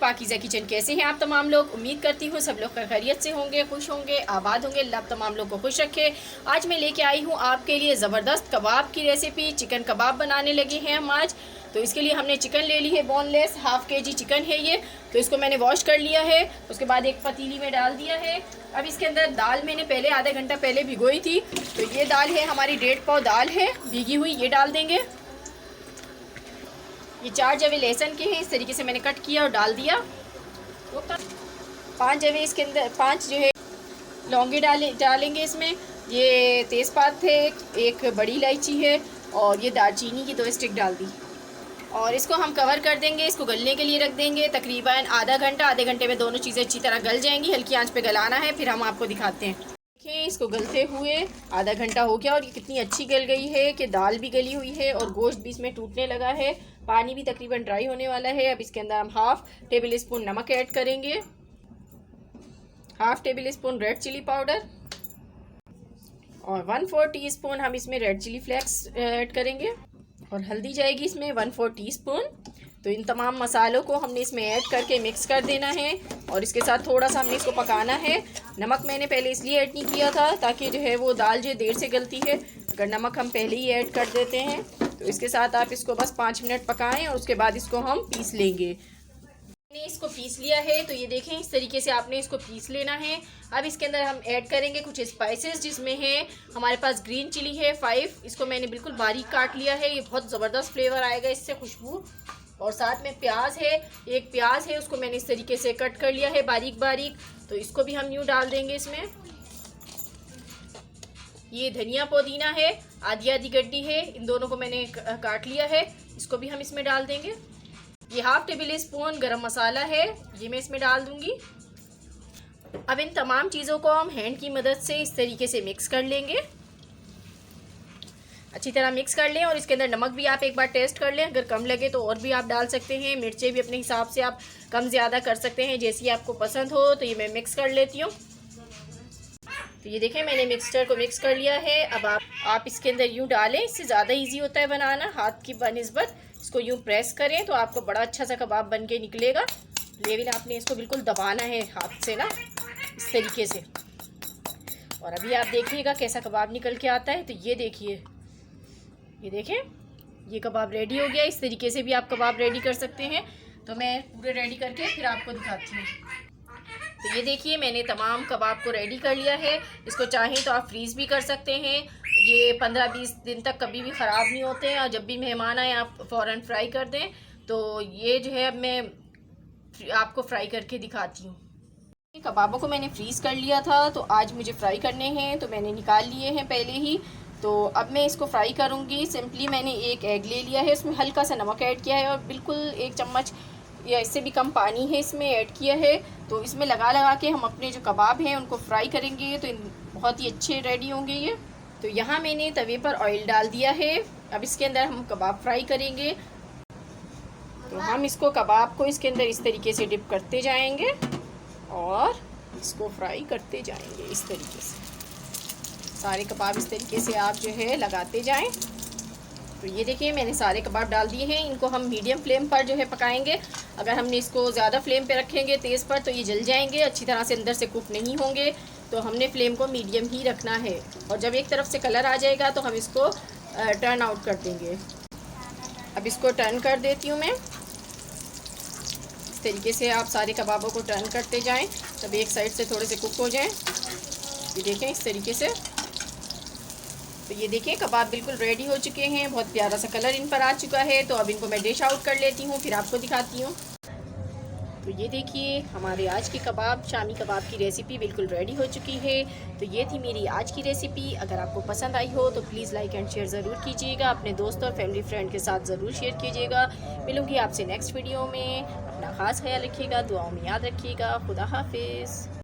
Pakeezah kitchen. कैसे हैं आप तमाम लोग? उम्मीद करती हूँ सब लोग खैरियत से होंगे, खुश होंगे, आबाद होंगे। अल्लाह तमाम लोग को खुश रखे। आज मैं लेके आई हूँ आपके लिए ज़बरदस्त कबाब की रेसिपी। चिकन कबाब बनाने लगे हैं हम आज। तो इसके लिए हमने चिकन ले ली है बोनलेस, हाफ़ kg चिकन है ये। तो इसको मैंने वॉश कर लिया है। उसके बाद एक पतीली में डाल दिया है। अब इसके अंदर दाल मैंने पहले आधा घंटा पहले भिगोई थी। तो ये दाल है हमारी 1.5 पाव दाल है भीगी हुई, ये डाल देंगे। ये 4 जवे लहसुन के हैं, इस तरीके से मैंने कट किया और डाल दिया। 5 जवे इसके अंदर 5 जो है लौंगे डालेंगे इसमें। ये तेज़पात है, एक बड़ी इलायची है और ये दालचीनी की 2 स्टिक डाल दी। और इसको हम कवर कर देंगे, इसको गलने के लिए रख देंगे तकरीबन आधा घंटा। आधे घंटे में दोनों चीज़ें अच्छी तरह गल जाएंगी। हल्की आंच पे गलाना है, फिर हम आपको दिखाते हैं। देखिए इसको गलते हुए आधा घंटा हो गया और ये कितनी अच्छी गल गई है कि दाल भी गली हुई है और गोश्त भी इसमें टूटने लगा है। पानी भी तकरीबन ड्राई होने वाला है। अब इसके अंदर हम हाफ़ टेबल स्पून नमक ऐड करेंगे, half tablespoon red chilli powder और 1/4 टीस्पून हम इसमें रेड चिली फ्लेक्स ऐड करेंगे। और हल्दी जाएगी इसमें 1/4 टीस्पून। तो इन तमाम मसालों को हमने इसमें ऐड करके मिक्स कर देना है और इसके साथ थोड़ा सा हमने इसको पकाना है। नमक मैंने पहले इसलिए ऐड नहीं किया था ताकि जो है वो दाल जो देर से गलती है। अगर नमक हम पहले ही ऐड कर देते हैं तो इसके साथ आप इसको बस 5 मिनट पकाएं और उसके बाद इसको हम पीस लेंगे। मैंने इसको पीस लिया है, तो ये देखें इस तरीके से आपने इसको पीस लेना है। अब इसके अंदर हम ऐड करेंगे कुछ स्पाइसेस, जिसमें है हमारे पास ग्रीन चिली है 5, इसको मैंने बिल्कुल बारीक काट लिया है। ये बहुत ज़बरदस्त फ्लेवर आएगा इससे, खुशबू। और साथ में प्याज है, एक प्याज है, उसको मैंने इस तरीके से कट कर लिया है बारीक बारीक। तो इसको भी हम यूँ डाल देंगे इसमें। ये धनिया पुदीना है, आधी आधी गड्डी है, इन दोनों को मैंने काट लिया है, इसको भी हम इसमें डाल देंगे। ये हाफ़ टेबल स्पून गरम मसाला है, ये मैं इसमें डाल दूंगी। अब इन तमाम चीज़ों को हम हैंड की मदद से इस तरीके से मिक्स कर लेंगे, अच्छी तरह मिक्स कर लें। और इसके अंदर नमक भी आप एक बार टेस्ट कर लें, अगर कम लगे तो और भी आप डाल सकते हैं। मिर्चें भी अपने हिसाब से आप कम ज़्यादा कर सकते हैं, जैसी आपको पसंद हो। तो ये मैं मिक्स कर लेती हूँ। तो ये देखें मैंने मिक्सचर को मिक्स कर लिया है। अब आप इसके अंदर यूँ डालें, इससे ज़्यादा ईजी होता है बनाना। हाथ की बनिस्बत इसको यूँ प्रेस करें तो आपको बड़ा अच्छा सा कबाब बन के निकलेगा। लेकिन आपने इसको बिल्कुल दबाना है हाथ से ना, इस तरीके से। और अभी आप देखिएगा कैसा कबाब निकल के आता है। तो ये देखिए, ये देखें ये कबाब रेडी हो गया। इस तरीके से भी आप कबाब रेडी कर सकते हैं। तो मैं पूरे रेडी करके फिर आपको दिखाती हूँ। तो ये देखिए मैंने तमाम कबाब को रेडी कर लिया है। इसको चाहें तो आप फ्रीज़ भी कर सकते हैं। ये 15-20 दिन तक कभी भी ख़राब नहीं होते हैं और जब भी मेहमान आए आप फ़ौरन फ्राई कर दें। तो ये जो है अब मैं आपको फ्राई करके दिखाती हूँ। कबाबों को मैंने फ्रीज़ कर लिया था, तो आज मुझे फ्राई करने हैं, तो मैंने निकाल लिए हैं पहले ही। तो अब मैं इसको फ्राई करूँगी। सिंपली मैंने एक एग ले लिया है, उसमें हल्का सा नमक ऐड किया है और बिल्कुल 1 चम्मच या इससे भी कम पानी है इसमें ऐड किया है। तो इसमें लगा लगा के हम अपने जो कबाब हैं उनको फ्राई करेंगे, तो बहुत ही अच्छे रेडी होंगे ये। तो यहाँ मैंने तवे पर ऑयल डाल दिया है। अब इसके अंदर हम कबाब फ्राई करेंगे। तो हम इसको कबाब को इसके अंदर इस तरीके से डिप करते जाएंगे और इसको फ्राई करते जाएंगे इस तरीके से। सारे कबाब इस तरीके से आप जो है लगाते जाएं। तो ये देखिए मैंने सारे कबाब डाल दिए हैं। इनको हम मीडियम फ्लेम पर जो है पकाएंगे। अगर हमने इसको ज़्यादा फ्लेम पे रखेंगे तेज़ पर तो ये जल जाएंगे, अच्छी तरह से अंदर से कुक नहीं होंगे। तो हमने फ्लेम को मीडियम ही रखना है। और जब एक तरफ से कलर आ जाएगा तो हम इसको टर्न आउट कर देंगे। अब इसको टर्न कर देती हूँ मैं। इस तरीके से आप सारे कबाबों को टर्न करते जाएँ, तब एक साइड से थोड़े से कुक हो जाएँ। ये देखें इस तरीके से। तो ये देखिए कबाब बिल्कुल रेडी हो चुके हैं, बहुत प्यारा सा कलर इन पर आ चुका है। तो अब इनको मैं डिश आउट कर लेती हूँ, फिर आपको दिखाती हूँ। तो ये देखिए हमारे आज की कबाब, शामी कबाब की रेसिपी बिल्कुल रेडी हो चुकी है। तो ये थी मेरी आज की रेसिपी। अगर आपको पसंद आई हो तो प्लीज़ लाइक एंड शेयर ज़रूर कीजिएगा, अपने दोस्तों और फैमिली फ्रेंड के साथ ज़रूर शेयर कीजिएगा। मिलूँगी आपसे नेक्स्ट वीडियो में। अपना ख़ास ख्याल रखिएगा, दुआओं में याद रखिएगा। खुदा हाफिज़।